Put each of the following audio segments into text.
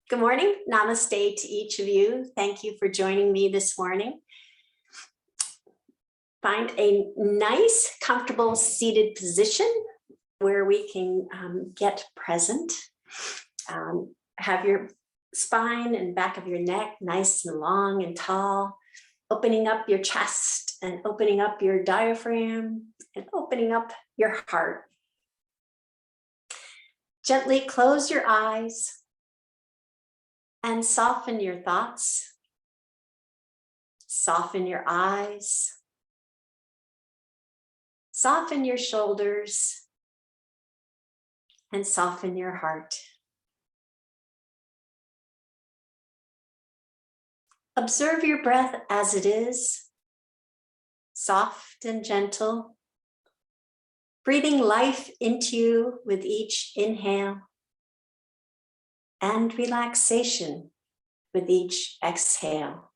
Good morning. Namaste to each of you. Thank you for joining me this morning. Find a nice, comfortable seated position where we can get present. Have your spine and back of your neck nice and long and tall, opening up your chest and opening up your diaphragm and opening up your heart. Gently close your eyes and soften your thoughts. Soften your eyes. Soften your shoulders and soften your heart. Observe your breath as it is, soft and gentle, breathing life into you with each inhale and relaxation with each exhale.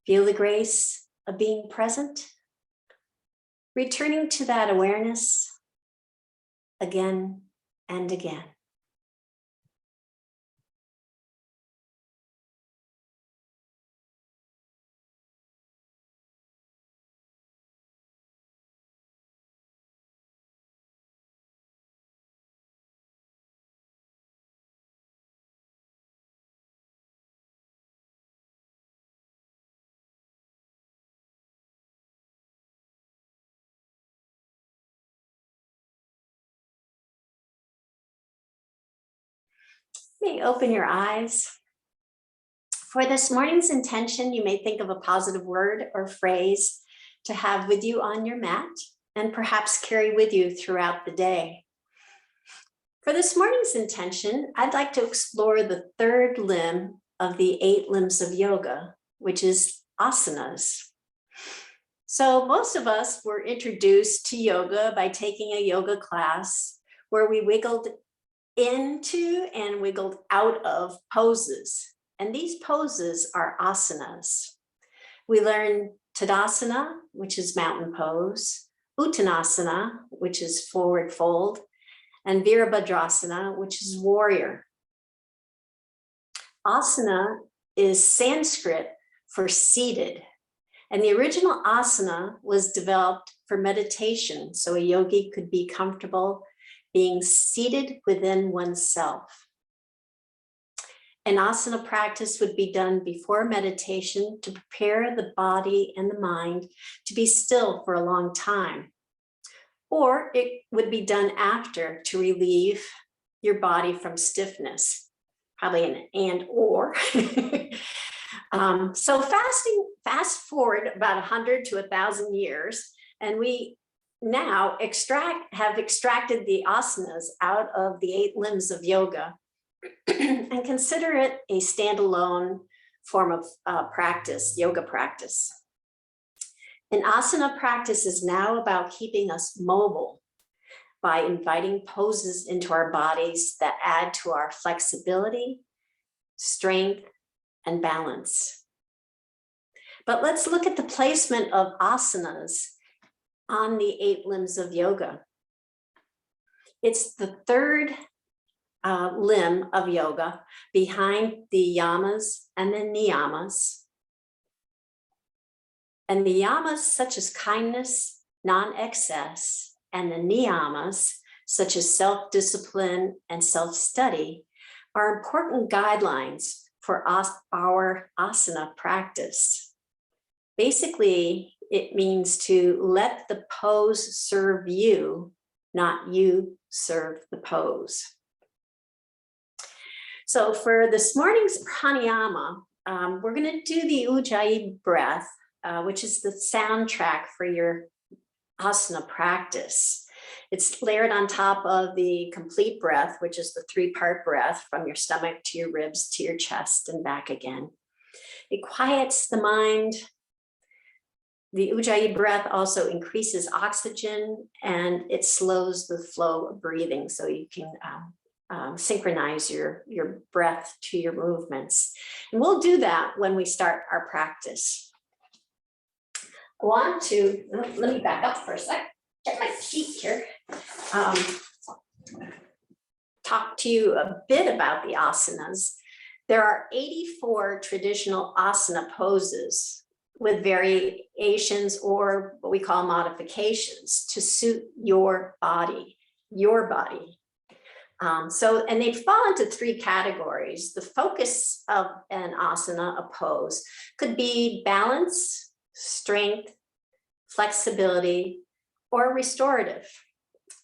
Feel the grace of being present, returning to that awareness again and again. You may open your eyes. For this morning's intention, you may think of a positive word or phrase to have with you on your mat and perhaps carry with you throughout the day. For this morning's intention, I'd like to explore the third limb of the 8 limbs of yoga, which is asanas. So most of us were introduced to yoga by taking a yoga class where we wiggled into and wiggled out of poses. And these poses are asanas. We learn Tadasana, which is mountain pose, Uttanasana, which is forward fold, and Virabhadrasana, which is warrior. Asana is Sanskrit for seated. And the original asana was developed for meditation, so a yogi could be comfortable being seated within oneself. An asana practice would be done before meditation to prepare the body and the mind to be still for a long time. Or it would be done after to relieve your body from stiffness, probably an and or. So fast forward about 100 to 1,000 years, and we now have extracted the asanas out of the 8 limbs of yoga and consider it a standalone form of practice, yoga practice. An asana practice is now about keeping us mobile by inviting poses into our bodies that add to our flexibility, strength, and balance. But let's look at the placement of asanas on the 8 limbs of yoga. It's the third limb of yoga behind the yamas and the niyamas. And the yamas such as kindness, non-excess, and the niyamas such as self-discipline and self-study are important guidelines for our asana practice. Basically, it means to let the pose serve you, not you serve the pose. So for this morning's pranayama, we're going to do the Ujjayi Breath, which is the soundtrack for your asana practice. It's layered on top of the complete breath, which is the 3-part breath from your stomach to your ribs to your chest and back again. It quiets the mind. The Ujjayi breath also increases oxygen and it slows the flow of breathing so you can synchronize your breath to your movements. And we'll do that when we start our practice. I want to, let me back up for a sec, get my feet here. Talk to to you a bit about the asanas. There are 84 traditional asana poses with variations or what we call modifications to suit your body, and they fall into three categories. The focus of an asana, a pose, could be balance, strength, flexibility, or restorative.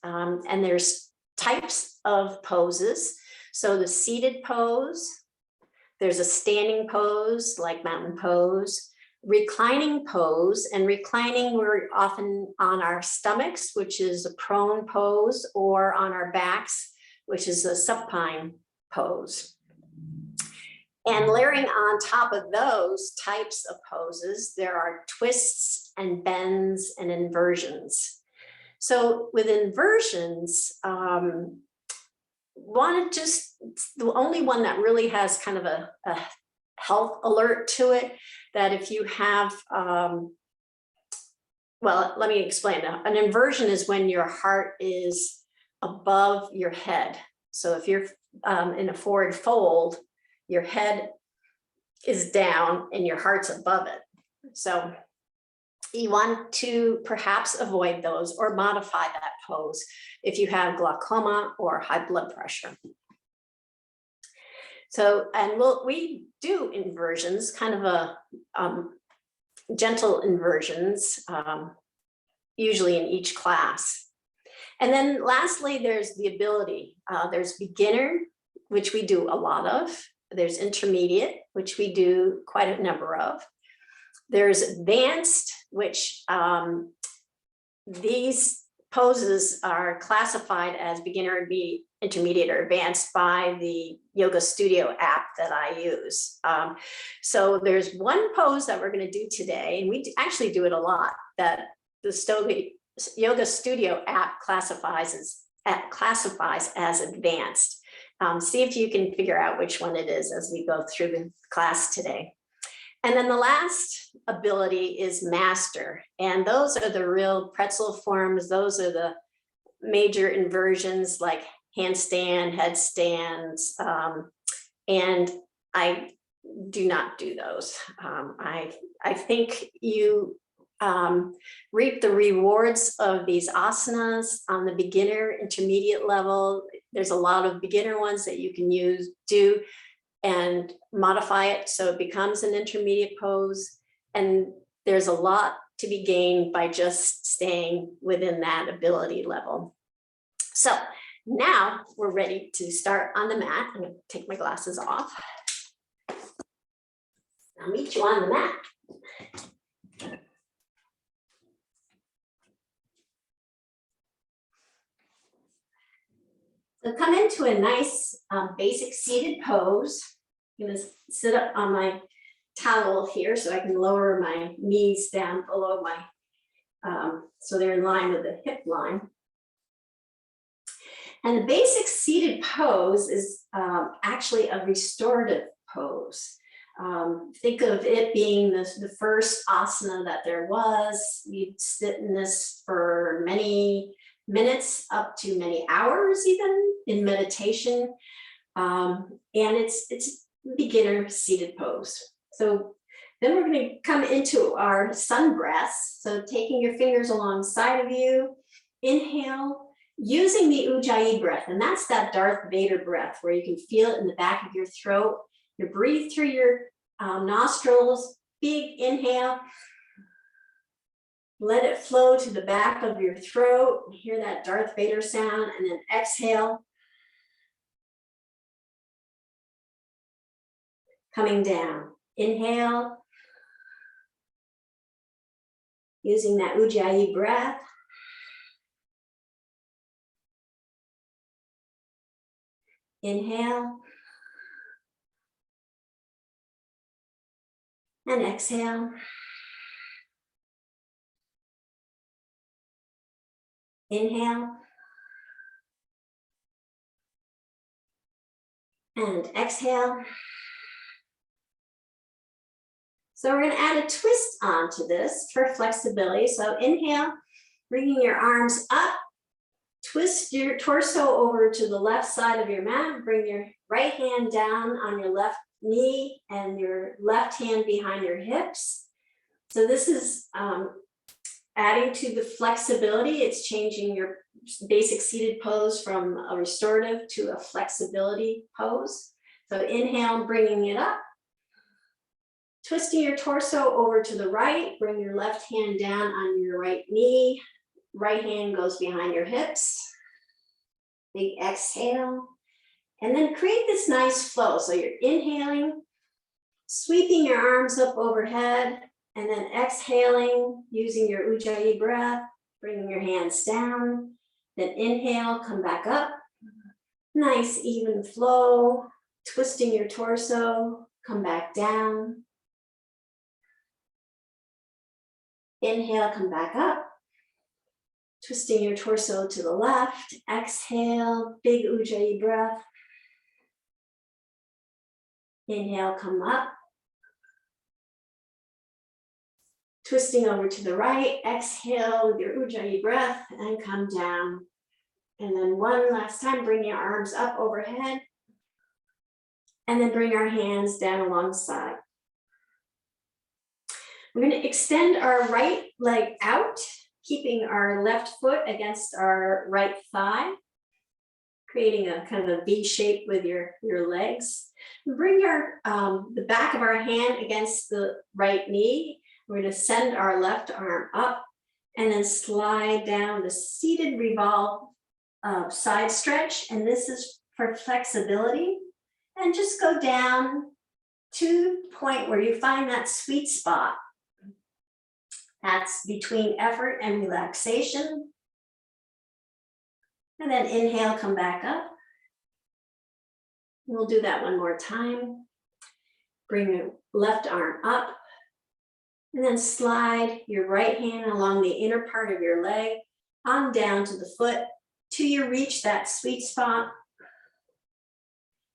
And there's types of poses. So the seated pose, there's a standing pose like mountain pose, reclining pose, and reclining, we're often on our stomachs, which is a prone pose, or on our backs, which is a supine pose. And layering on top of those types of poses, there are twists and bends and inversions. So with inversions, the only one that really has kind of a health alert to it, that if you have, well, let me explain. An inversion is when your heart is above your head. So if you're in a forward fold, your head is down and your heart's above it. So you want to perhaps avoid those or modify that pose if you have glaucoma or high blood pressure. So, and we do inversions, kind of a gentle inversions, usually in each class. And then lastly, there's the ability. There's beginner, which we do a lot of. There's intermediate, which we do quite a number of. There's advanced, which these poses are classified as beginner, intermediate, or advanced by the Yoga Studio app that I use. So there's one pose that we're going to do today, and we actually do it a lot, that the Yoga Studio app classifies as advanced. See if you can figure out which one it is as we go through the class today. And then the last ability is master. And those are the real pretzel forms. Those are the major inversions like handstand, headstands. And I do not do those. I think you reap the rewards of these asanas on the beginner, intermediate level. There's a lot of beginner ones that you can do and modify it so it becomes an intermediate pose. And there's a lot to be gained by just staying within that ability level. So now we're ready to start on the mat. I'm going to take my glasses off. I'll meet you on the mat. So come into a nice basic seated pose. I'm going to sit up on my towel here so I can lower my knees down below my, so they're in line with the hip line. And the basic seated pose is actually a restorative pose. Think of it being the first asana that there was. You'd sit in this for many minutes, up to many hours even in meditation. And it's beginner seated pose. So then we're going to come into our sun breaths. So taking your fingers alongside of you, inhale, using the Ujjayi breath. And that's that Darth Vader breath where you can feel it in the back of your throat. You breathe through your nostrils, big inhale. Let it flow to the back of your throat. Hear that Darth Vader sound, and then exhale. Coming down. Inhale. Using that Ujjayi breath. Inhale. And exhale. Inhale. And exhale. So we're going to add a twist onto this for flexibility. So inhale, bringing your arms up, Twist your torso over to the left side of your mat. Bring your right hand down on your left knee and your left hand behind your hips. So this is adding to the flexibility. It's changing your basic seated pose from a restorative to a flexibility pose. So inhale, bringing it up. Twisting your torso over to the right. Bring your left hand down on your right knee. Right hand goes behind your hips. Big exhale. And then create this nice flow. So you're inhaling, sweeping your arms up overhead, and then exhaling, using your Ujjayi breath, bringing your hands down. Then inhale, come back up. Nice even flow. Twisting your torso, come back down. Inhale, come back up. Twisting your torso to the left. Exhale, big Ujjayi breath. Inhale, come up. Twisting over to the right. Exhale with your Ujjayi breath and come down. And then one last time, bring your arms up overhead. And then bring our hands down alongside. We're going to extend our right leg out, keeping our left foot against our right thigh, creating a kind of a V shape with your legs. Bring the back of our hand against the right knee. We're going to send our left arm up and then slide down the seated revolve side stretch. And this is for flexibility. And just go down to the point where you find that sweet spot. That's between effort and relaxation. And then inhale, come back up. We'll do that one more time. Bring your left arm up. And then slide your right hand along the inner part of your leg on down to the foot till you reach that sweet spot.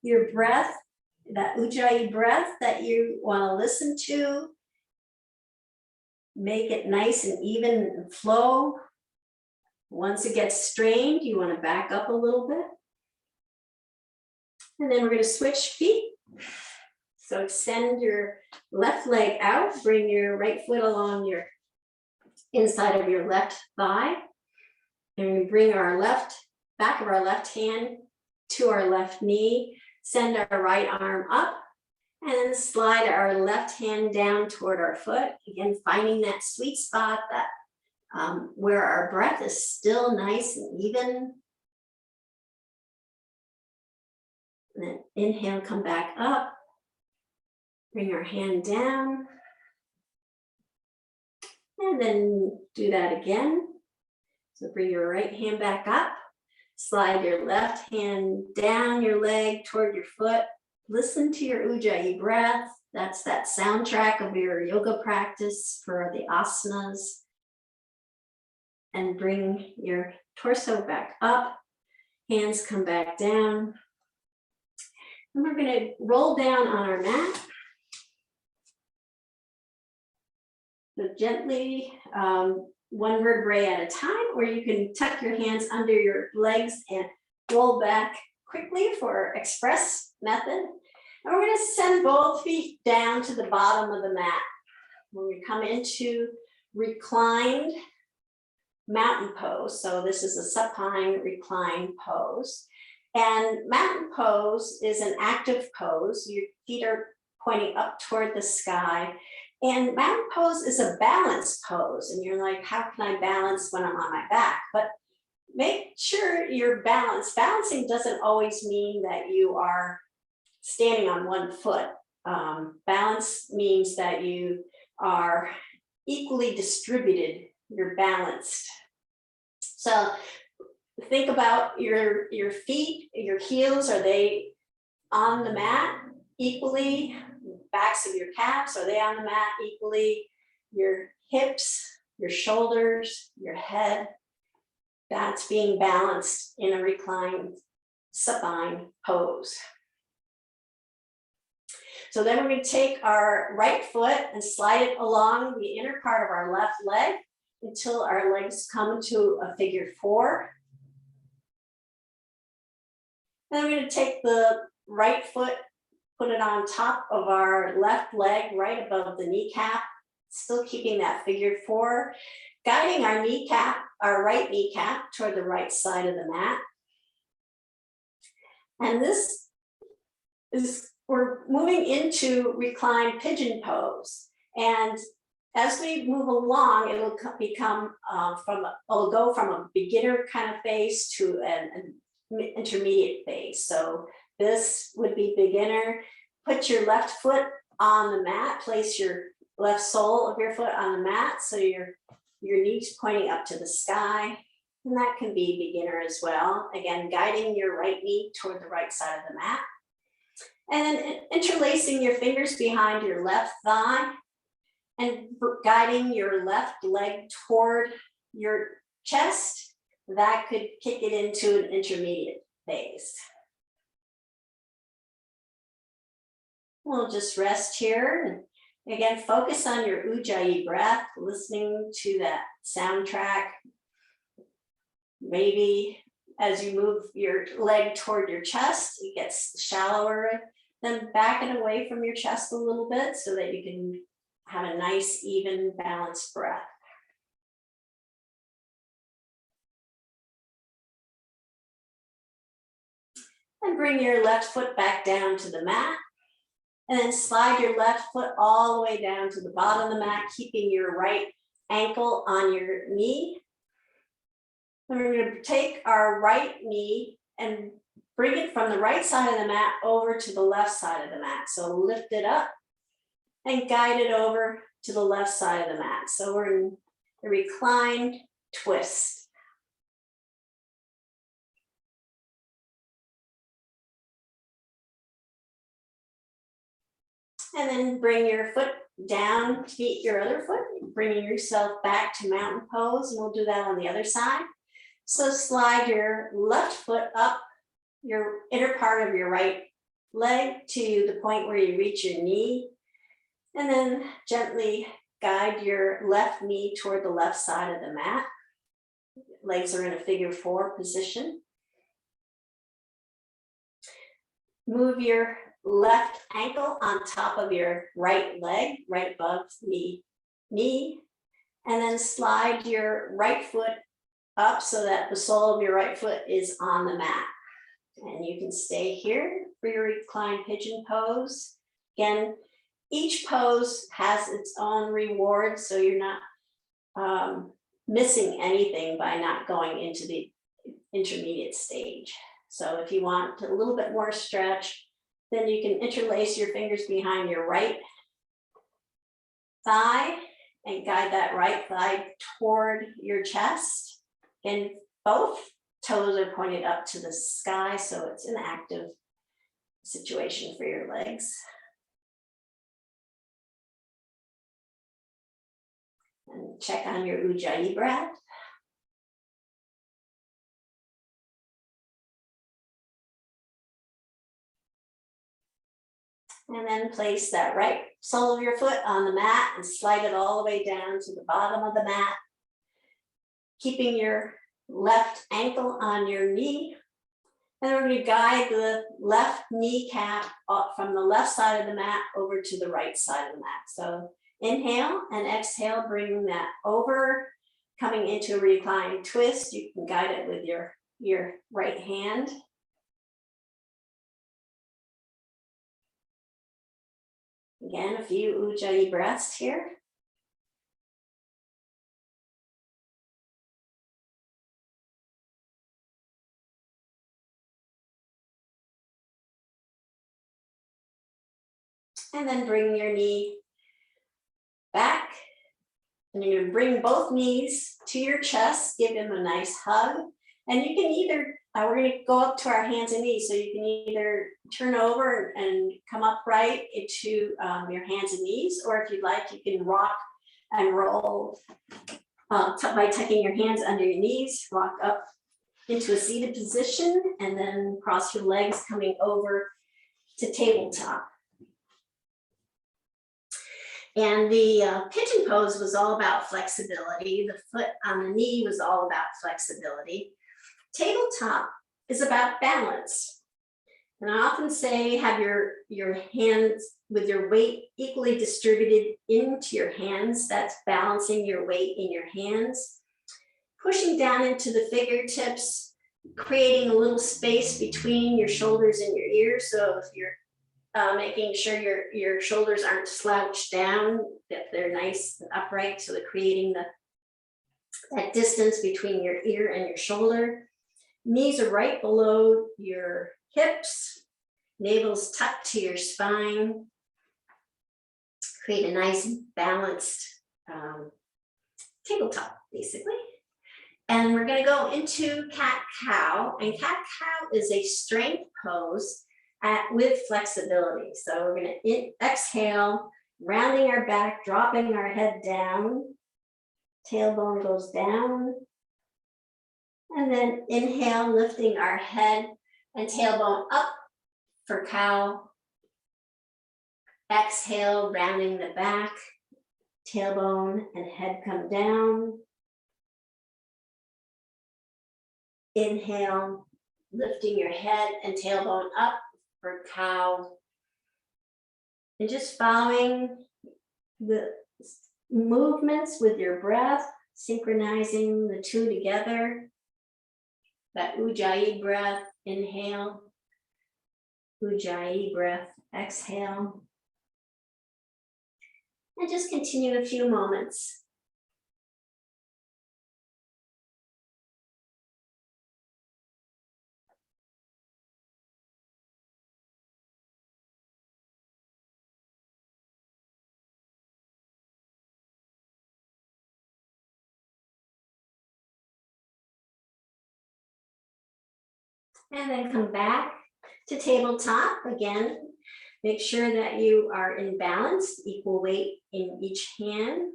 Your breath, that Ujjayi breath that you want to listen to, make it nice and even and flow. Once it gets strained, you want to back up a little bit. And then we're going to switch feet. So extend your left leg out, bring your right foot along your inside of your left thigh. And we bring our back of our left hand to our left knee, send our right arm up, and then slide our left hand down toward our foot. Again, finding that sweet spot that where our breath is still nice and even. And then inhale, come back up. Bring our hand down. And then do that again. So bring your right hand back up. Slide your left hand down your leg toward your foot. Listen to your Ujjayi breath. That's that soundtrack of your yoga practice for the asanas. And bring your torso back up. Hands come back down. And we're going to roll down on our mat. So gently, one vertebrae at a time, or you can tuck your hands under your legs and roll back quickly for express method. And we're going to send both feet down to the bottom of the mat. When we come into reclined mountain pose, so this is a supine reclined pose. And mountain pose is an active pose. Your feet are pointing up toward the sky. And mountain pose is a balanced pose. And you're like, how can I balance when I'm on my back? But make sure you're balanced. Balancing doesn't always mean that you are standing on one foot. Balance means that you are equally distributed. You're balanced. So think about your feet, your heels, are they on the mat equally? Backs of your calves, are they on the mat equally? Your hips, your shoulders, your head, that's being balanced in a reclined supine pose. So then we're going to take our right foot and slide it along the inner part of our left leg until our legs come to a figure four. Then we're going to take the right foot, put it on top of our left leg, right above the kneecap, still keeping that figure four, guiding our kneecap, our right kneecap toward the right side of the mat. And this is, we're moving into reclined pigeon pose. And as we move along, it'll become it'll go from a beginner kind of phase to an intermediate phase. So this would be beginner. Put your left foot on the mat, place your left sole of your foot on the mat so your knees pointing up to the sky. And that can be beginner as well. Again, guiding your right knee toward the right side of the mat. And then interlacing your fingers behind your left thigh and guiding your left leg toward your chest. That could kick it into an intermediate phase. We'll just rest here. And again, focus on your Ujjayi breath, listening to that soundtrack. Maybe as you move your leg toward your chest, it gets shallower. Then back it away from your chest a little bit so that you can have a nice, even, balanced breath. And bring your left foot back down to the mat. And then slide your left foot all the way down to the bottom of the mat, keeping your right ankle on your knee. And we're going to take our right knee and bring it from the right side of the mat over to the left side of the mat. So lift it up and guide it over to the left side of the mat. So we're in a reclined twist. And then bring your foot down to meet your other foot, bringing yourself back to mountain pose. And we'll do that on the other side. So slide your left foot up your inner part of your right leg to the point where you reach your knee. And then gently guide your left knee toward the left side of the mat. Legs are in a figure four position. Move your left ankle on top of your right leg, right above the knee. And then slide your right foot up so that the sole of your right foot is on the mat. And you can stay here for your reclined pigeon pose. Again, each pose has its own reward, so you're not missing anything by not going into the intermediate stage. So if you want a little bit more stretch, then you can interlace your fingers behind your right thigh and guide that right thigh toward your chest. And both toes are pointed up to the sky, so it's an active situation for your legs. And check on your Ujjayi breath. And then place that right sole of your foot on the mat and slide it all the way down to the bottom of the mat, keeping your left ankle on your knee. And we're going to guide the left kneecap up from the left side of the mat over to the right side of the mat. So inhale and exhale, bringing that over, coming into a reclined twist. You can guide it with your right hand. Again, a few Ujjayi breaths here. And then bring your knee back. And you're going to bring both knees to your chest, give them a nice hug. And you can either, we're going to go up to our hands and knees, so you can either turn over and come upright into your hands and knees, or if you'd like, you can rock and roll by tucking your hands under your knees, rock up into a seated position, and then cross your legs coming over to tabletop. And the pigeon pose was all about flexibility. The foot on the knee was all about flexibility. Tabletop is about balance. And I often say have your hands with your weight equally distributed into your hands. That's balancing your weight in your hands. Pushing down into the fingertips, creating a little space between your shoulders and your ears. So if you're making sure your shoulders aren't slouched down, that they're nice and upright. So they're creating that distance between your ear and your shoulder. Knees are right below your hips. Navel's tucked to your spine. Create a nice balanced tabletop, basically. And we're going to go into cat-cow. And cat-cow is a strength pose with flexibility. So we're going to exhale, rounding our back, dropping our head down. Tailbone goes down. And then inhale, lifting our head and tailbone up for cow. Exhale, rounding the back, tailbone and head come down. Inhale, lifting your head and tailbone up for cow. And just following the movements with your breath, synchronizing the two together. That Ujjayi breath, inhale. Ujjayi breath, exhale. And just continue a few moments. And then come back to tabletop again. Make sure that you are in balance, equal weight in each hand.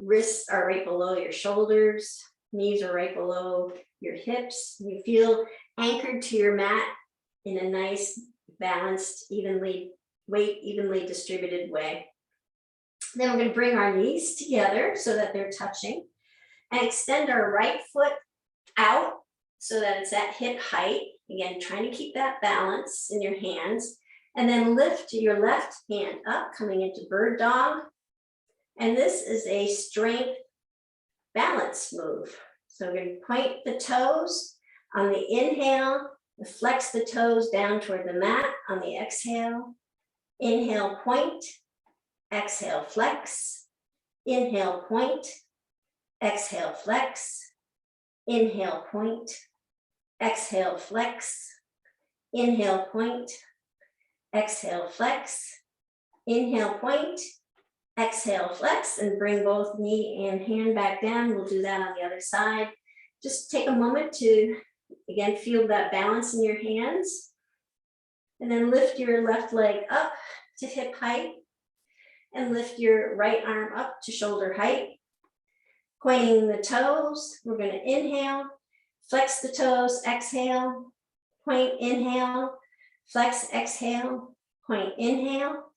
Wrists are right below your shoulders. Knees are right below your hips. You feel anchored to your mat in a nice, balanced, evenly distributed way. Then we're going to bring our knees together so that they're touching and extend our right foot out so that it's at hip height. Again, trying to keep that balance in your hands. And then lift your left hand up, coming into bird dog. And this is a strength balance move. So we're going to point the toes on the inhale, flex the toes down toward the mat on the exhale. Inhale, point. Exhale, flex. Inhale, point. Exhale, flex. Inhale, point. Exhale, flex. Inhale, point. Exhale, flex. Inhale, point. Exhale, flex, and bring both knee and hand back down. We'll do that on the other side. Just take a moment to, again, feel that balance in your hands. And then lift your left leg up to hip height. And lift your right arm up to shoulder height. Pointing the toes, we're going to inhale, flex the toes, exhale, point, inhale, flex, exhale, point, inhale,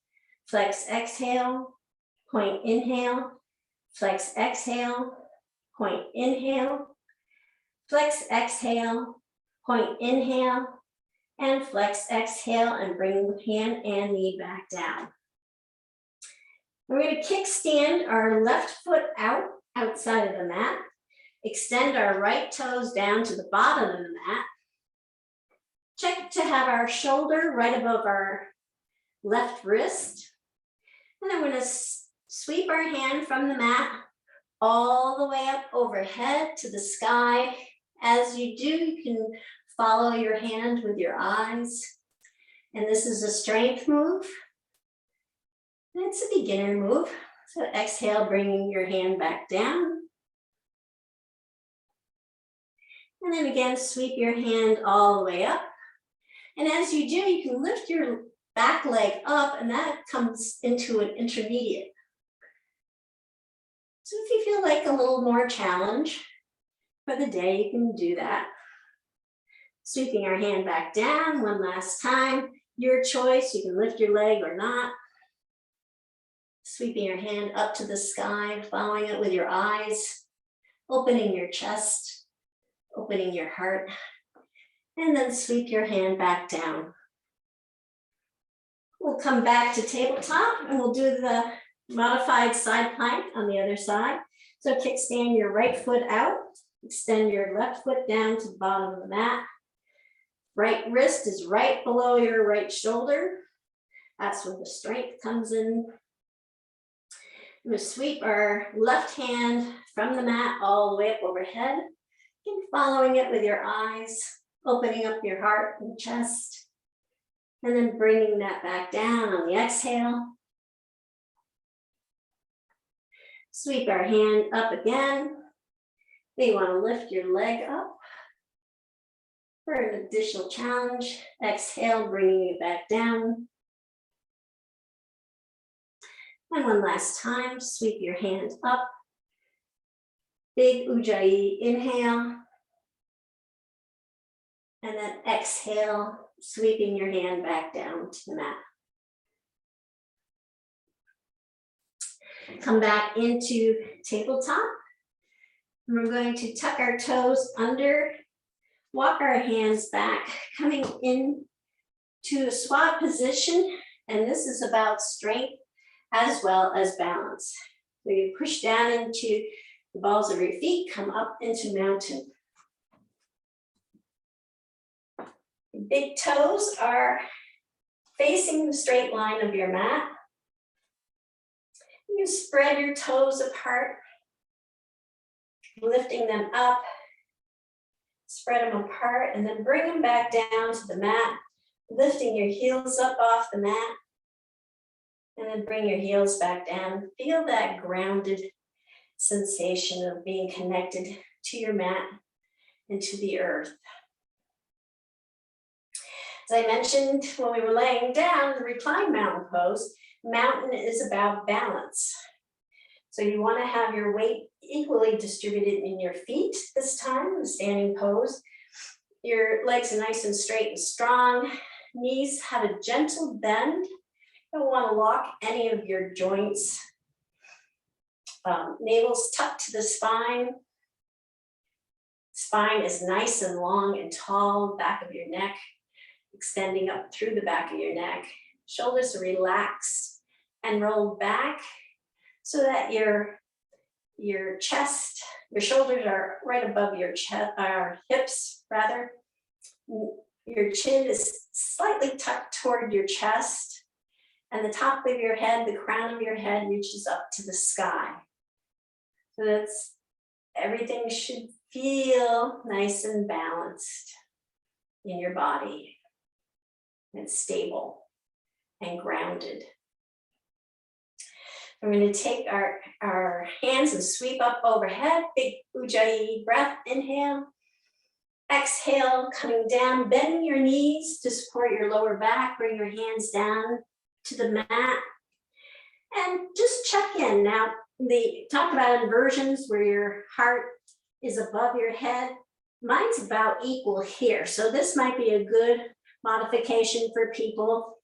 flex, exhale, point, inhale, flex, exhale, point, inhale, flex, exhale, point, inhale, and flex, exhale, and bring the hand and knee back down. We're going to kickstand our left foot out, outside of the mat. Extend our right toes down to the bottom of the mat. Check to have our shoulder right above our left wrist. And then we're going to sweep our hand from the mat all the way up overhead to the sky. As you do, you can follow your hand with your eyes. And this is a strength move. And it's a beginner move. So exhale, bringing your hand back down. And then again, sweep your hand all the way up. And as you do, you can lift your back leg up, and that comes into an intermediate. So if you feel like a little more challenge for the day, you can do that. Sweeping our hand back down one last time. Your choice, you can lift your leg or not. Sweeping your hand up to the sky, following it with your eyes, opening your chest, opening your heart. And then sweep your hand back down. We'll come back to tabletop and we'll do the modified side plank on the other side. So kickstand your right foot out, extend your left foot down to the bottom of the mat. Right wrist is right below your right shoulder. That's where the strength comes in. I'm going to sweep our left hand from the mat all the way up overhead. Keep following it with your eyes, opening up your heart and chest. And then bringing that back down on the exhale. Sweep our hand up again. You want to lift your leg up for an additional challenge. Exhale, bringing it back down. And one last time, sweep your hand up. Big Ujjayi inhale. And then exhale, sweeping your hand back down to the mat. Come back into tabletop. We're going to tuck our toes under, walk our hands back, coming in to a squat position. And this is about strength as well as balance. So you push down into the balls of your feet, come up into mountain. The big toes are facing the straight line of your mat. You spread your toes apart, lifting them up, spread them apart, and then bring them back down to the mat, lifting your heels up off the mat, and then bring your heels back down. Feel that grounded sensation of being connected to your mat and to the earth. As I mentioned when we were laying down, the reclined mountain pose, mountain is about balance. So you want to have your weight equally distributed in your feet this time, the standing pose. Your legs are nice and straight and strong. Knees have a gentle bend. You don't want to lock any of your joints. Navel's tucked to the spine. Spine is nice and long and tall, back of your neck extending up through the back of your neck. Shoulders are relaxed and rolled back so that your chest, your shoulders are right above your chest, hips rather. Your chin is slightly tucked toward your chest, and the top of your head, the crown of your head reaches up to the sky. So that's, everything should feel nice and balanced in your body and stable and grounded. We're going to take our hands and sweep up overhead, big Ujjayi breath, inhale. Exhale, coming down, bending your knees to support your lower back, bring your hands down to the mat. And just check in. Now, talk about inversions where your heart is above your head. Mine's about equal here. So this might be a good modification for people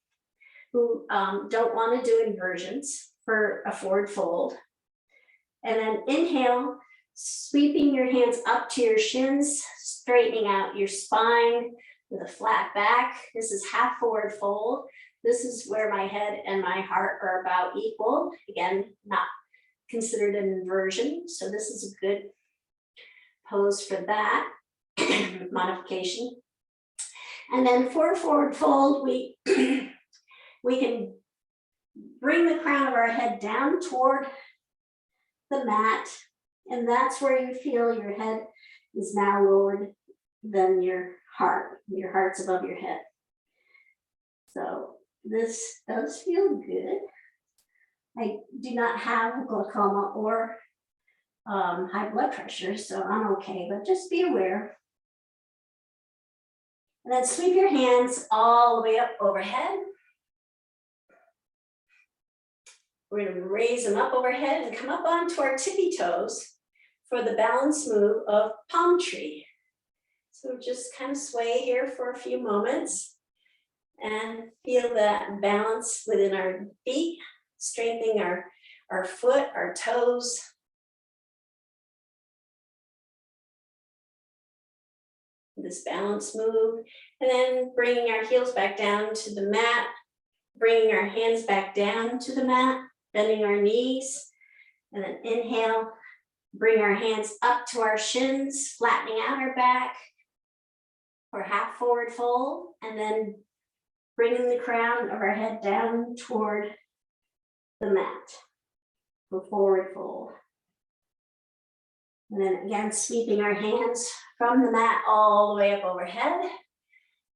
who don't want to do inversions for a forward fold. And then inhale, sweeping your hands up to your shins, straightening out your spine with a flat back. This is half forward fold. This is where my head and my heart are about equal. Again, not considered an inversion. So this is a good pose for that modification. And then for forward fold, we can bring the crown of our head down toward the mat. And that's where you feel your head is now lowered than your heart. Your heart's above your head. So this does feel good. I do not have glaucoma or high blood pressure, so I'm okay, but just be aware. And then sweep your hands all the way up overhead. We're going to raise them up overhead and come up onto our tippy toes for the balance move of palm tree. So just kind of sway here for a few moments and feel that balance within our feet, strengthening our foot, our toes. this balance move, and then bringing our heels back down to the mat, bringing our hands back down to the mat, bending our knees, and then inhale, bring our hands up to our shins, flattening out our back, or half forward fold, and then bringing the crown of our head down toward the mat for forward fold. And then again, sweeping our hands from the mat all the way up overhead,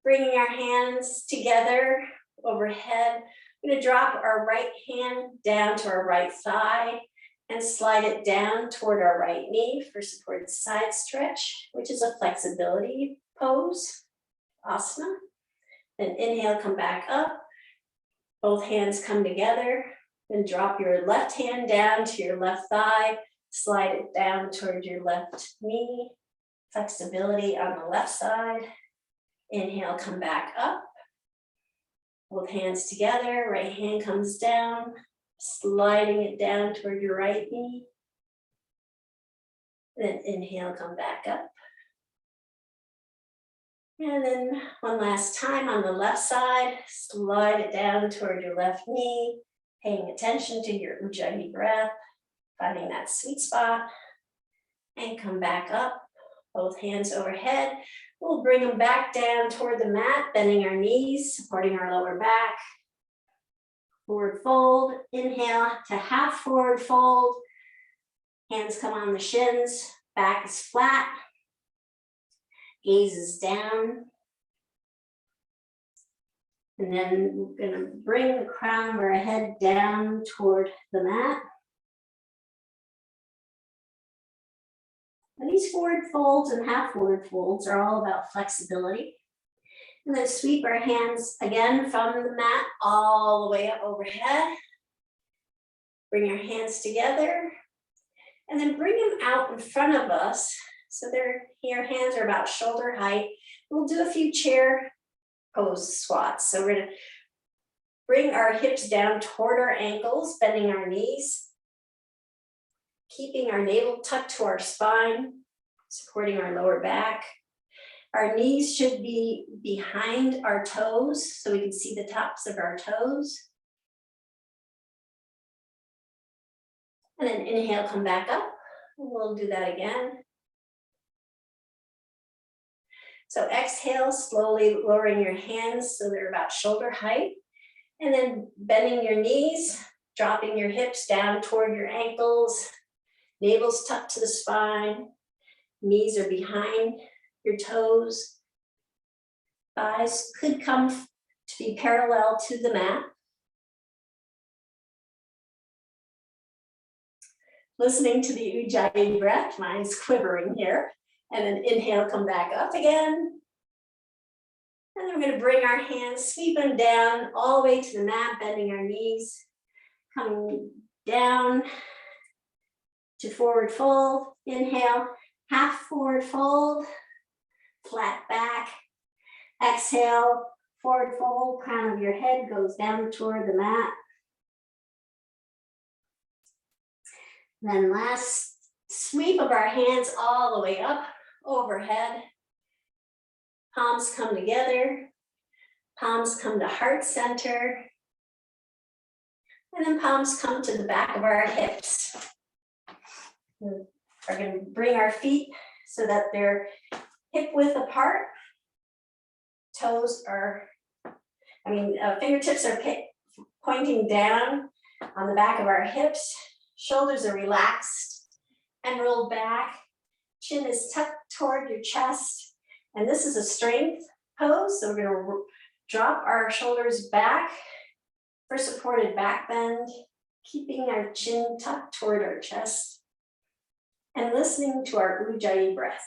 bringing our hands together overhead. We're going to drop our right hand down to our right thigh and slide it down toward our right knee for supported side stretch, which is a flexibility pose, asana. Then inhale, come back up. Both hands come together. Then drop your left hand down to your left thigh. Slide it down toward your left knee. Flexibility on the left side. Inhale, come back up. Both hands together. Right hand comes down. Sliding it down toward your right knee. Then inhale, come back up. And then one last time on the left side, slide it down toward your left knee, paying attention to your Ujjayi breath, finding that sweet spot, and come back up, both hands overhead. We'll bring them back down toward the mat, bending our knees, supporting our lower back. Forward fold, inhale to half forward fold. Hands come on the shins, back is flat. Gaze is down. And then we're going to bring the crown of our head down toward the mat. And these forward folds and half forward folds are all about flexibility. And then sweep our hands again from the mat all the way up overhead. Bring your hands together. And then bring them out in front of us. So your hands are about shoulder height. We'll do a few chair pose squats. So we're going to bring our hips down toward our ankles, bending our knees, keeping our navel tucked to our spine, supporting our lower back. Our knees should be behind our toes so we can see the tops of our toes. And then inhale, come back up. We'll do that again. So exhale, slowly lowering your hands so they're about shoulder height. And then bending your knees, dropping your hips down toward your ankles. Navel's tucked to the spine. Knees are behind your toes. Thighs could come to be parallel to the mat. Listening to the Ujjayi breath, mine's quivering here. And then inhale, come back up again. And then we're going to bring our hands, sweep them down all the way to the mat, bending our knees, coming down to forward fold. Inhale, half forward fold, flat back. Exhale, forward fold, crown of your head goes down toward the mat. Then last sweep of our hands all the way up overhead. Palms come together. Palms come to heart center. And then palms come to the back of our hips. We're going to bring our feet so that they're hip width apart. Fingertips are pointing down on the back of our hips. Shoulders are relaxed and rolled back. Chin is tucked toward your chest. And this is a strength pose. So we're going to drop our shoulders back for supported back bend, keeping our chin tucked toward our chest and listening to our Ujjayi breath.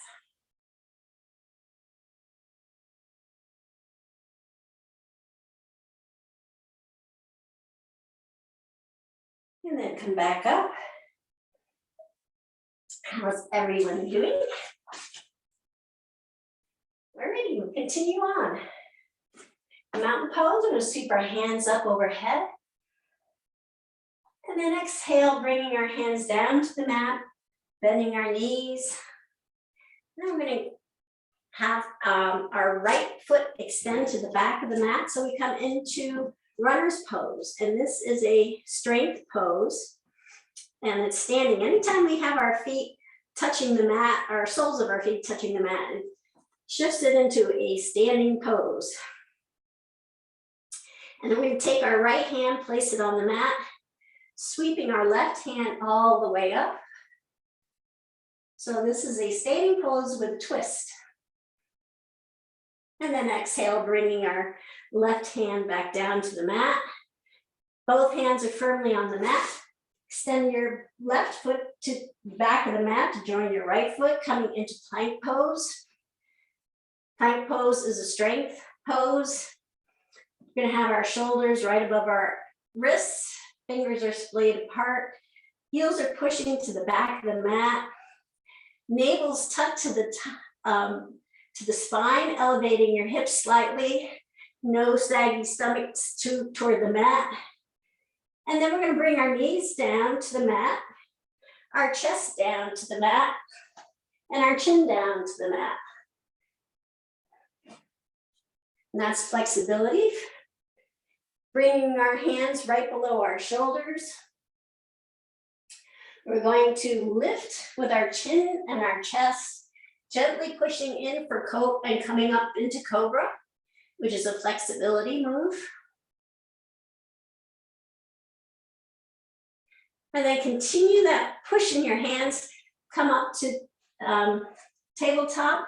And then come back up. How's everyone doing? Alrighty, we'll continue on. Mountain pose, we're going to sweep our hands up overhead. And then exhale, bringing our hands down to the mat, bending our knees. And then we're going to have our right foot extend to the back of the mat. So we come into runner's pose. And this is a strength pose. And it's standing. Anytime we have our feet touching the mat, our soles of our feet touching the mat, it shifts it into a standing pose. And then we take our right hand, place it on the mat, sweeping our left hand all the way up. So this is a standing pose with a twist. And then exhale, bringing our left hand back down to the mat. Both hands are firmly on the mat. Extend your left foot to the back of the mat to join your right foot, coming into plank pose. Plank pose is a strength pose. We're gonna have our shoulders right above our wrists. Fingers are splayed apart. Heels are pushing to the back of the mat. Navel's tucked to the spine, elevating your hips slightly. No saggy stomachs toward the mat. And then we're going to bring our knees down to the mat, our chest down to the mat, and our chin down to the mat. And that's flexibility. Bringing our hands right below our shoulders. We're going to lift with our chin and our chest, gently pushing in for and coming up into cobra, which is a flexibility move. And then continue that push in your hands, come up to tabletop,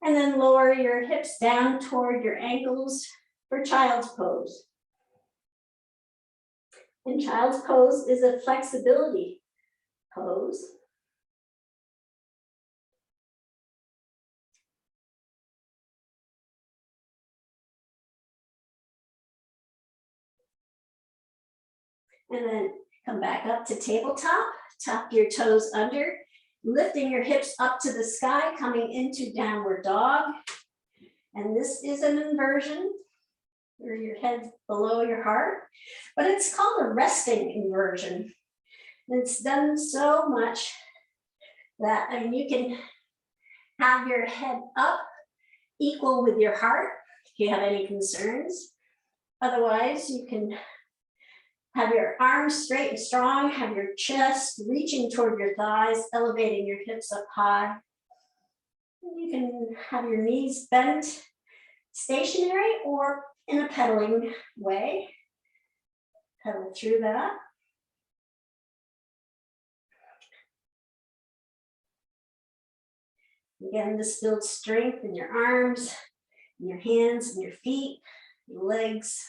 and then lower your hips down toward your ankles for child's pose. And child's pose is a flexibility pose. And then come back up to tabletop, tuck your toes under, lifting your hips up to the sky, coming into downward dog. And this is an inversion, where your head's below your heart, but it's called a resting inversion. It's done so much that, I mean, you can have your head up equal with your heart if you have any concerns. Otherwise, you can have your arms straight and strong, have your chest reaching toward your thighs, elevating your hips up high. You can have your knees bent, stationary or in a pedaling way. Pedal through that. Again, this builds strength in your arms, in your hands, and your feet, your legs.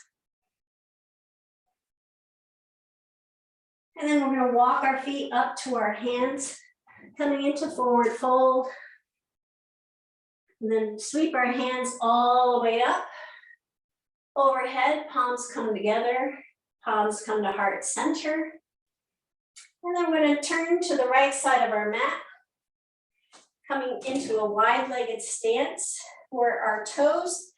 And then we're going to walk our feet up to our hands, coming into forward fold. And then sweep our hands all the way up. Overhead, palms come together, palms come to heart center. And then we're going to turn to the right side of our mat, coming into a wide-legged stance where our toes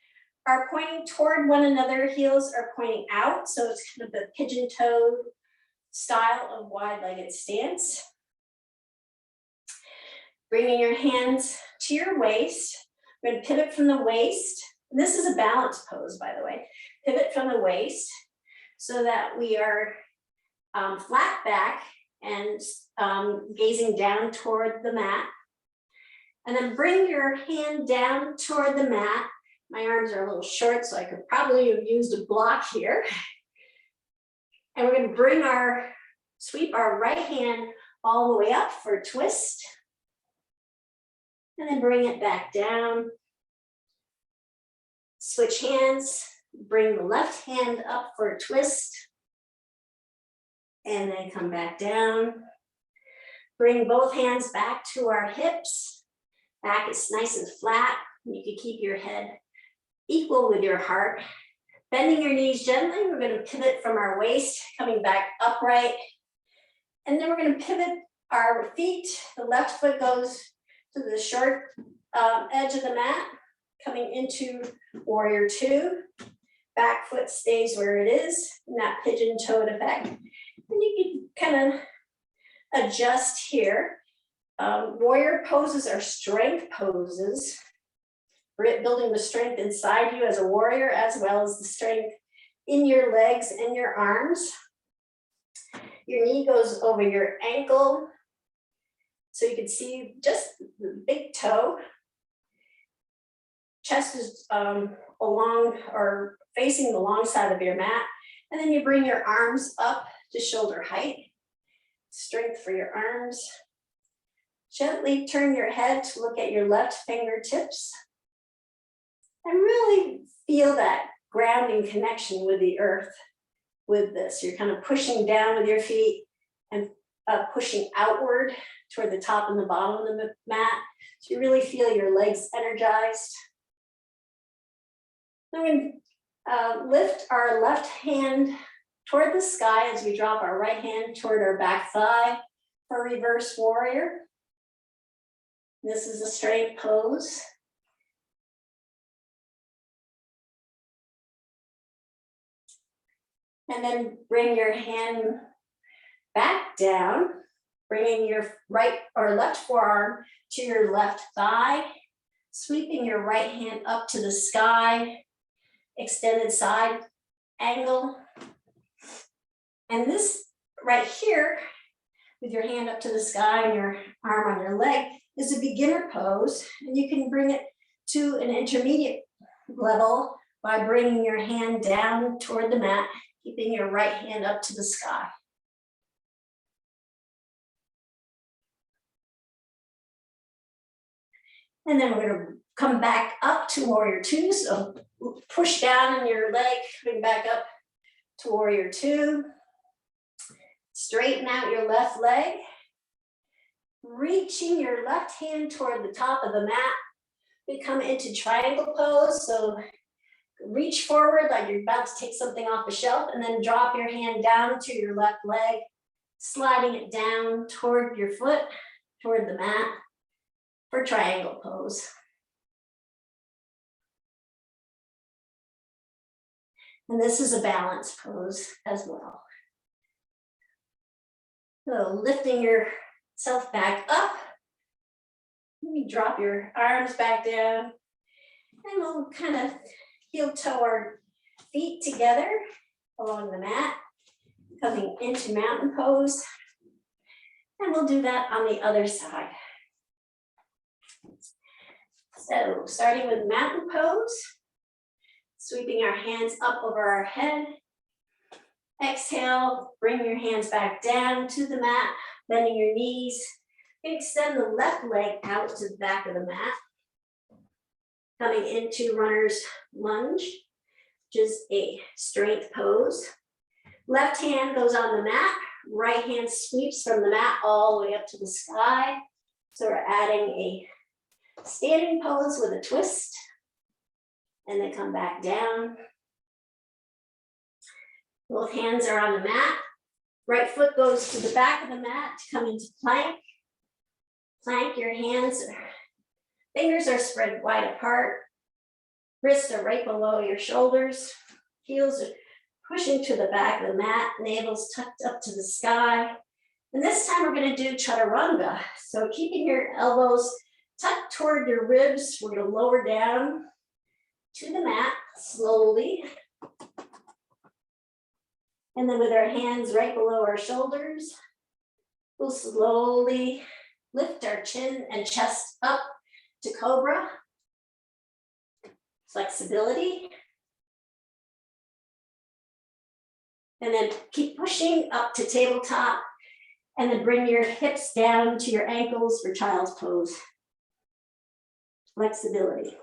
are pointing toward one another, heels are pointing out. So it's kind of the pigeon-toed style of wide-legged stance. Bringing your hands to your waist. We're going to pivot from the waist. And this is a balance pose, by the way. Pivot from the waist so that we are flat back and gazing down toward the mat. And then bring your hand down toward the mat. My arms are a little short, so I could probably have used a block here. And we're going to sweep our right hand all the way up for a twist. And then bring it back down. Switch hands, bring the left hand up for a twist. And then come back down. Bring both hands back to our hips. Back is nice and flat. You can keep your head equal with your heart. Bending your knees gently, we're going to pivot from our waist, coming back upright. And then we're going to pivot our feet. The left foot goes to the short edge of the mat, coming into warrior two. Back foot stays where it is in that pigeon-toed effect. And you can kind of adjust here. Warrior poses are strength poses. building the strength inside you as a warrior, as well as the strength in your legs and your arms. Your knee goes over your ankle, so you can see just the big toe. Chest is along or facing the long side of your mat. And then you bring your arms up to shoulder height. Strength for your arms. Gently turn your head to look at your left fingertips. And really feel that grounding connection with the earth with this. You're kind of pushing down with your feet and pushing outward toward the top and the bottom of the mat. So you really feel your legs energized. Then we lift our left hand toward the sky as we drop our right hand toward our back thigh for reverse warrior. This is a straight pose. And then bring your hand back down, bringing your right or left forearm to your left thigh, sweeping your right hand up to the sky, extended side angle. And this right here, with your hand up to the sky and your arm on your leg, is a beginner pose. And you can bring it to an intermediate level by bringing your hand down toward the mat, keeping your right hand up to the sky. And then we're going to come back up to warrior two. So push down on your leg, coming back up to warrior two. Straighten out your left leg. Reaching your left hand toward the top of the mat. We come into triangle pose. So reach forward like you're about to take something off the shelf, and then drop your hand down to your left leg, sliding it down toward your foot, toward the mat for triangle pose. And this is a balance pose as well. So lifting yourself back up, you drop your arms back down, and we'll kind of heel toe our feet together along the mat, coming into mountain pose. And we'll do that on the other side. So starting with mountain pose, sweeping our hands up over our head. Exhale, bring your hands back down to the mat, bending your knees. Extend the left leg out to the back of the mat. Coming into runner's lunge, which is a strength pose. Left hand goes on the mat, right hand sweeps from the mat all the way up to the sky. So we're adding a standing pose with a twist, and then come back down. Both hands are on the mat. Right foot goes to the back of the mat to come into plank. Plank, your fingers are spread wide apart. Wrists are right below your shoulders. Heels are pushing to the back of the mat. Navel's tucked up to the sky. And this time we're going to do Chaturanga. So keeping your elbows tucked toward your ribs, we're going to lower down to the mat slowly. And then with our hands right below our shoulders, we'll slowly lift our chin and chest up to cobra. Flexibility. And then keep pushing up to tabletop, and then bring your hips down to your ankles for child's pose. Flexibility.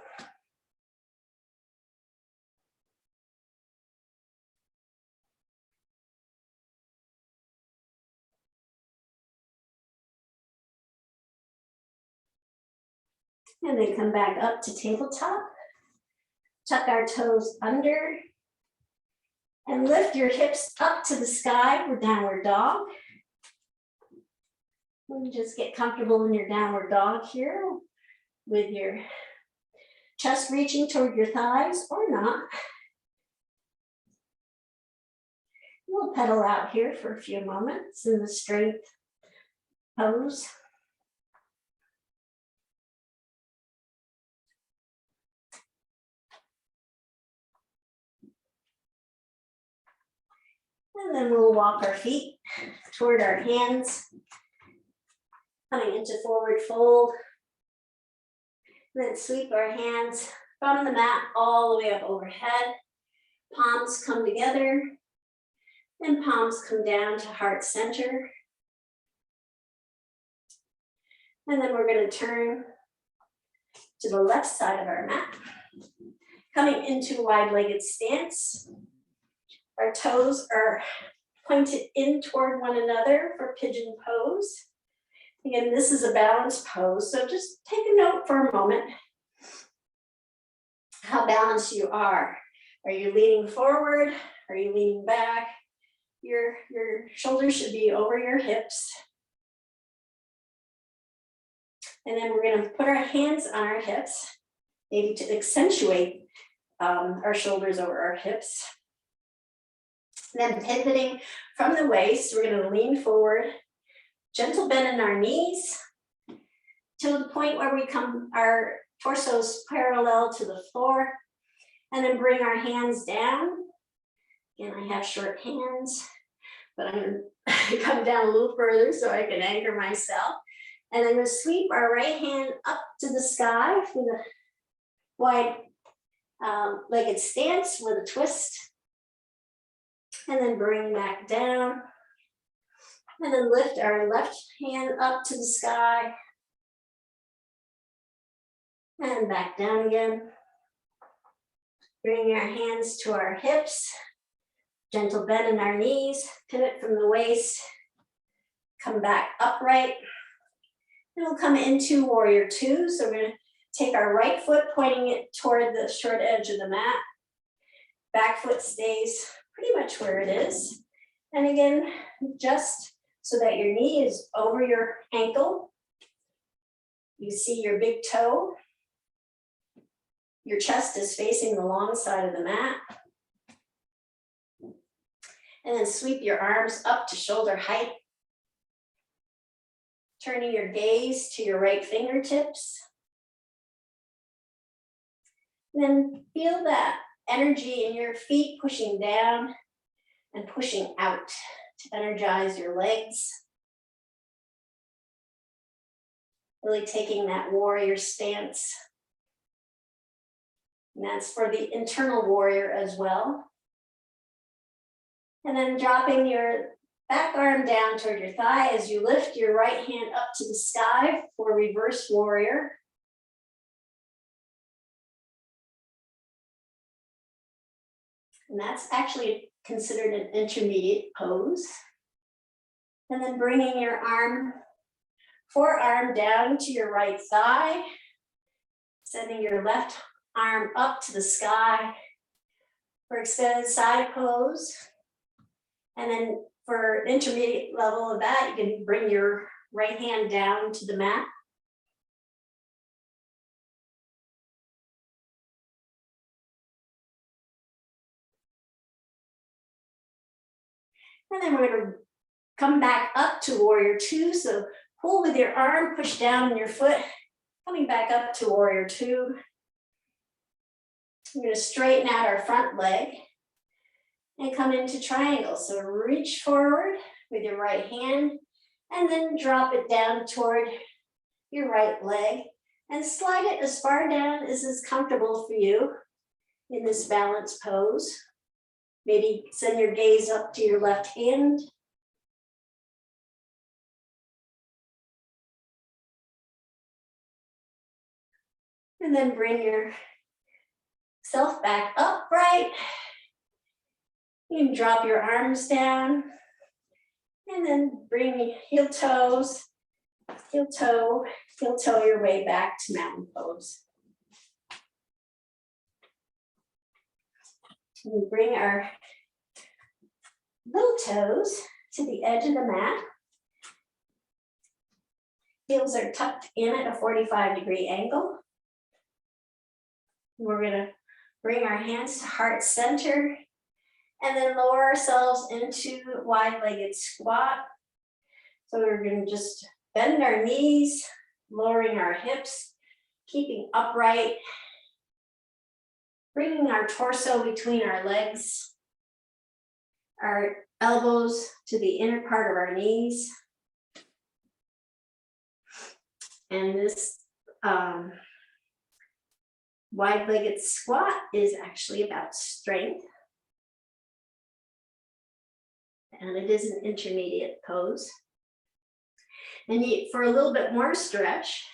And then come back up to tabletop. Tuck our toes under. And lift your hips up to the sky for downward dog. And just get comfortable in your downward dog here with your chest reaching toward your thighs or not. We'll pedal out here for a few moments in the strength pose. And then we'll walk our feet toward our hands, coming into forward fold. And then sweep our hands from the mat all the way up overhead. Palms come together and palms come down to heart center. And then we're going to turn to the left side of our mat, coming into wide-legged stance. Our toes are pointed in toward one another for pigeon pose. Again, this is a balanced pose, so just take a note for a moment how balanced you are. Are you leaning forward? Are you leaning back? Your shoulders should be over your hips. And then we're going to put our hands on our hips, maybe to accentuate our shoulders over our hips. Then pivoting from the waist, we're going to lean forward, gentle bend in our knees to the point where we come, our torso's parallel to the floor, and then bring our hands down. Again, I have short hands, but I'm going to come down a little further so I can anchor myself. And I'm going to sweep our right hand up to the sky with a wide legged stance with a twist. And then bring back down. And then lift our left hand up to the sky. And back down again. Bring our hands to our hips. Gentle bend in our knees. Pivot from the waist. Come back upright. And we'll come into warrior two. So we're going to take our right foot, pointing it toward the short edge of the mat. Back foot stays pretty much where it is. And again, just so that your knee is over your ankle. You see your big toe. Your chest is facing the long side of the mat. And then sweep your arms up to shoulder height. Turning your gaze to your right fingertips. And then feel that energy in your feet pushing down and pushing out to energize your legs. Really taking that warrior stance. And that's for the internal warrior as well. And then dropping your back arm down toward your thigh as you lift your right hand up to the sky for reverse warrior. And that's actually considered an intermediate pose. And then bringing your forearm down to your right thigh, sending your left arm up to the sky for extended side pose. And then for intermediate level of that, you can bring your right hand down to the mat. And then we're going to come back up to warrior two. So pull with your arm, push down on your foot, coming back up to warrior two. We're going to straighten out our front leg and come into triangle. So reach forward with your right hand and then drop it down toward your right leg and slide it as far down as is comfortable for you in this balanced pose. Maybe send your gaze up to your left hand. And then bring yourself back upright. You can drop your arms down. And then bring heel toes, heel toe your way back to mountain pose. We bring our little toes to the edge of the mat. Heels are tucked in at a 45-degree angle. We're going to bring our hands to heart center and then lower ourselves into wide-legged squat. So we're going to just bend our knees, lowering our hips, keeping upright, bringing our torso between our legs. our elbows to the inner part of our knees. And this wide-legged squat is actually about strength. And it is an intermediate pose. And for a little bit more stretch,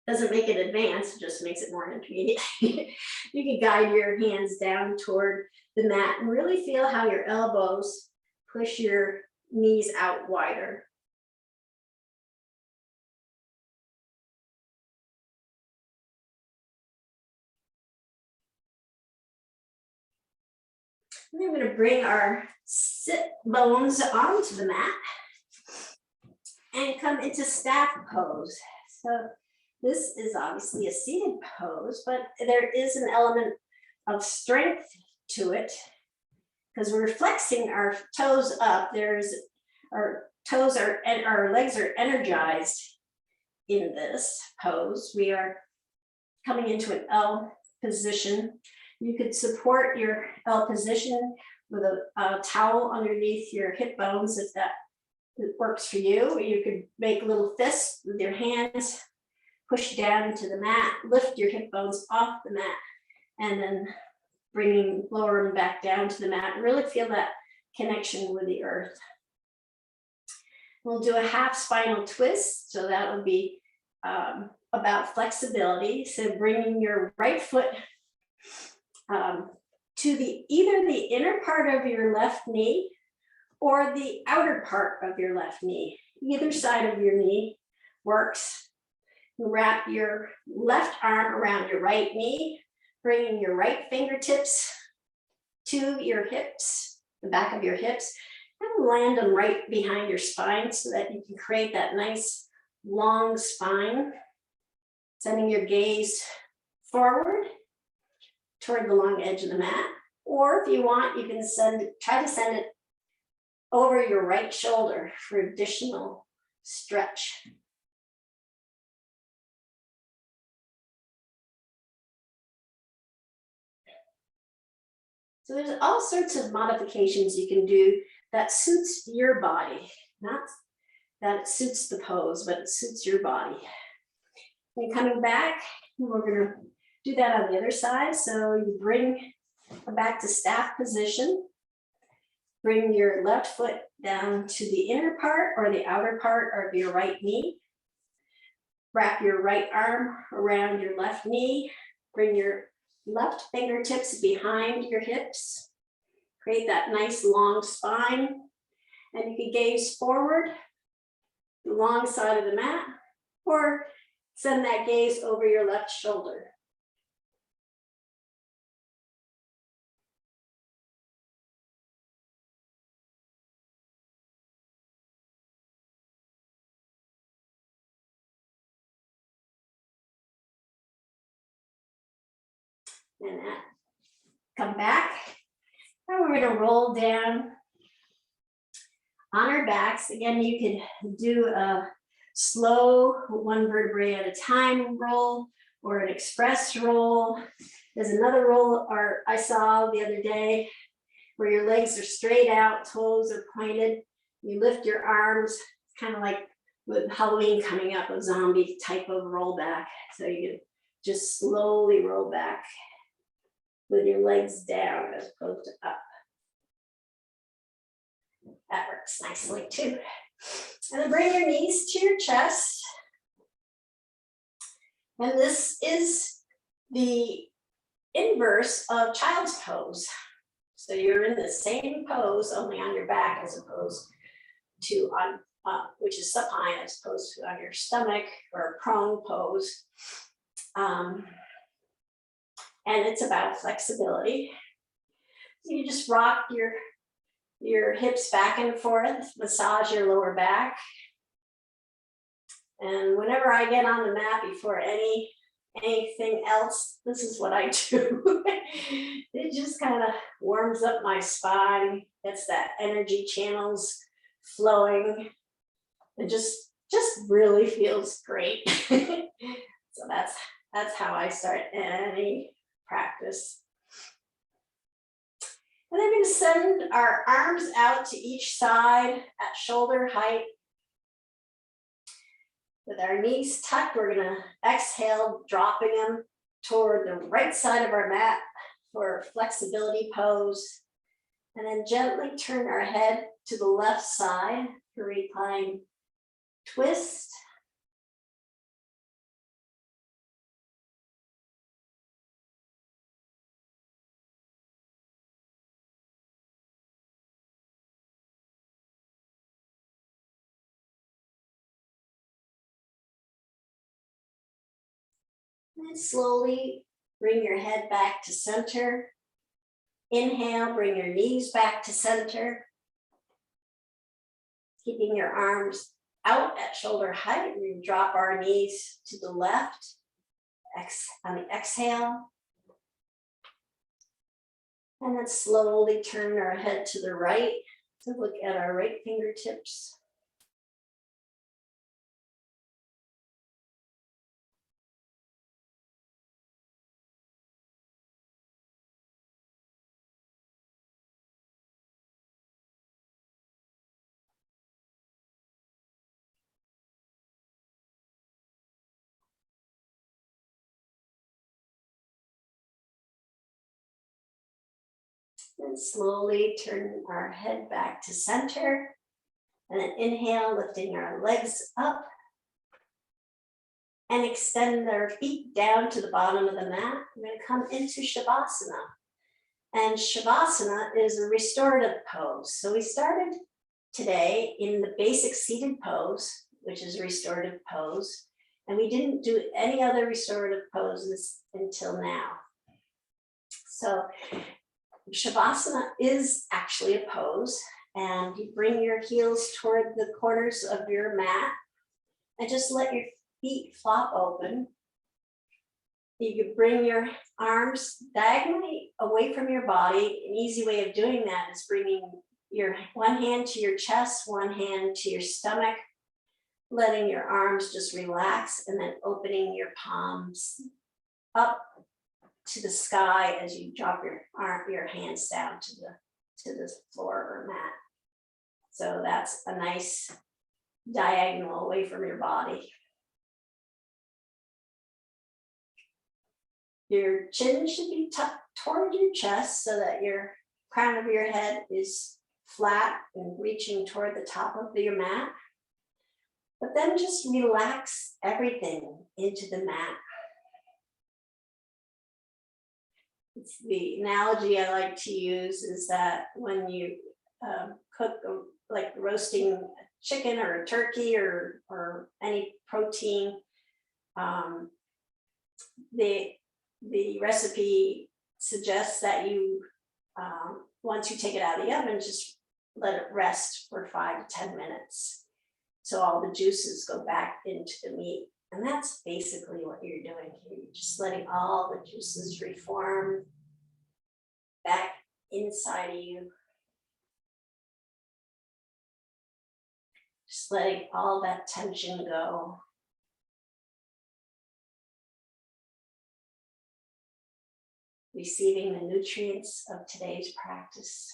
doesn't make it advanced, it just makes it more intermediate. You can guide your hands down toward the mat and really feel how your elbows push your knees out wider. And then we're going to bring our sit bones onto the mat and come into staff pose. So this is obviously a seated pose, but there is an element of strength to it because we're flexing our toes up. Our toes are, and our legs are energized in this pose. We are coming into an L position. You could support your L position with a towel underneath your hip bones if that works for you. You could make little fists with your hands, push down into the mat, lift your hip bones off the mat, and then lower them back down to the mat. Really feel that connection with the earth. We'll do a half spinal twist. So that would be about flexibility. So bringing your right foot to either the inner part of your left knee or the outer part of your left knee. Either side of your knee works. Wrap your left arm around your right knee, bringing your right fingertips to your hips, the back of your hips, and land them right behind your spine so that you can create that nice long spine. Sending your gaze forward toward the long edge of the mat. Or if you want, you can try to send it over your right shoulder for additional stretch. So there's all sorts of modifications you can do that suits your body, not that it suits the pose, but it suits your body. And coming back, we're going to do that on the other side. So you bring back to staff position. Bring your left foot down to the inner part or the outer part of your right knee. Wrap your right arm around your left knee. Bring your left fingertips behind your hips. Create that nice long spine. And you can gaze forward, the long side of the mat, or send that gaze over your left shoulder. And that. Come back. And we're going to roll down on our backs. Again, you can do a slow, one vertebrae at a time roll or an express roll. There's another roll I saw the other day where your legs are straight out, toes are pointed. You lift your arms, kind of like with Halloween coming up, a zombie type of roll back. So you just slowly roll back with your legs down as opposed to up. That works nicely too. And then bring your knees to your chest. And this is the inverse of child's pose. So you're in the same pose, only on your back as opposed to on, which is supine as opposed to on your stomach or prone pose. And it's about flexibility. So you just rock your hips back and forth, massage your lower back. And whenever I get on the mat before anything else, this is what I do. It just kind of warms up my spine, gets that energy channels flowing. It just really feels great. So that's how I start any practice. And then we're going to send our arms out to each side at shoulder height. With our knees tucked, we're going to exhale, dropping them toward the right side of our mat for flexibility pose. And then gently turn our head to the left side for recline twist. And slowly bring your head back to center. Inhale, bring your knees back to center. Keeping your arms out at shoulder height. We drop our knees to the left. On the exhale. And then slowly turn our head to the right to look at our right fingertips. And slowly turn our head back to center. And then inhale, lifting our legs up. And extend our feet down to the bottom of the mat. We're going to come into Shavasana. And Shavasana is a restorative pose. So we started today in the basic seated pose, which is a restorative pose. And we didn't do any other restorative poses until now. So Shavasana is actually a pose, and you bring your heels toward the corners of your mat and just let your feet flop open. You can bring your arms diagonally away from your body. An easy way of doing that is bringing your one hand to your chest, one hand to your stomach, letting your arms just relax, and then opening your palms up to the sky as you drop your hands down to the floor or mat. So that's a nice diagonal away from your body. Your chin should be tucked toward your chest so that your crown of your head is flat and reaching toward the top of your mat. But then just relax everything into the mat. It's the analogy I like to use is that when you cook, like roasting chicken or a turkey or any protein, the recipe suggests that you, once you take it out of the oven, just let it rest for 5 to 10 minutes. So all the juices go back into the meat. And that's basically what you're doing here. You're just letting all the juices reform back inside of you. Just letting all that tension go. Receiving the nutrients of today's practice.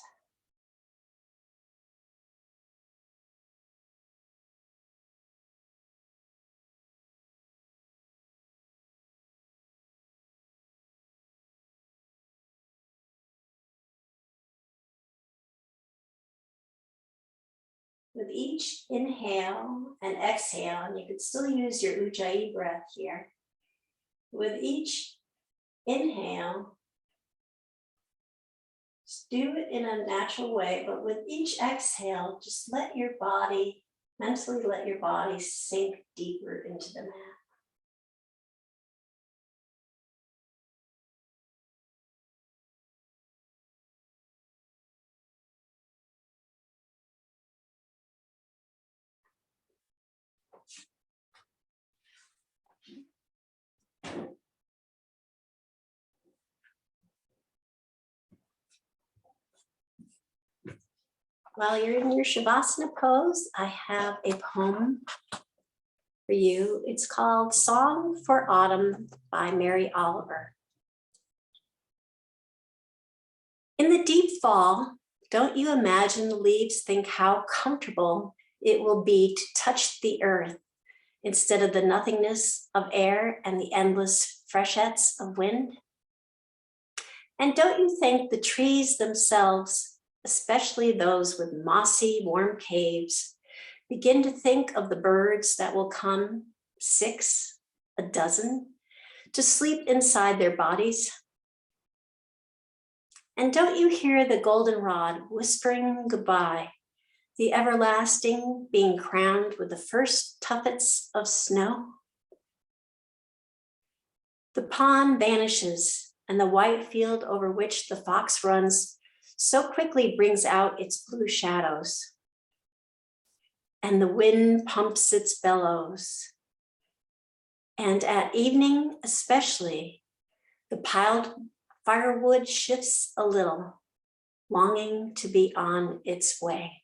With each inhale and exhale, and you can still use your Ujjayi breath here. With each inhale, just do it in a natural way, but with each exhale, just let your body, mentally let your body sink deeper into the mat. While you're in your Shavasana pose, I have a poem for you. It's called Song for Autumn by Mary Oliver. In the deep fall, don't you imagine the leaves think how comfortable it will be to touch the earth instead of the nothingness of air and the endless freshets of wind? And don't you think the trees themselves, especially those with mossy, warm caves, begin to think of the birds that will come, 6, a dozen, to sleep inside their bodies? And don't you hear the goldenrod whispering goodbye, the everlasting being crowned with the first tuffets of snow? The pond vanishes, and the white field over which the fox runs so quickly brings out its blue shadows. And the wind pumps its bellows. And at evening especially, the piled firewood shifts a little, longing to be on its way.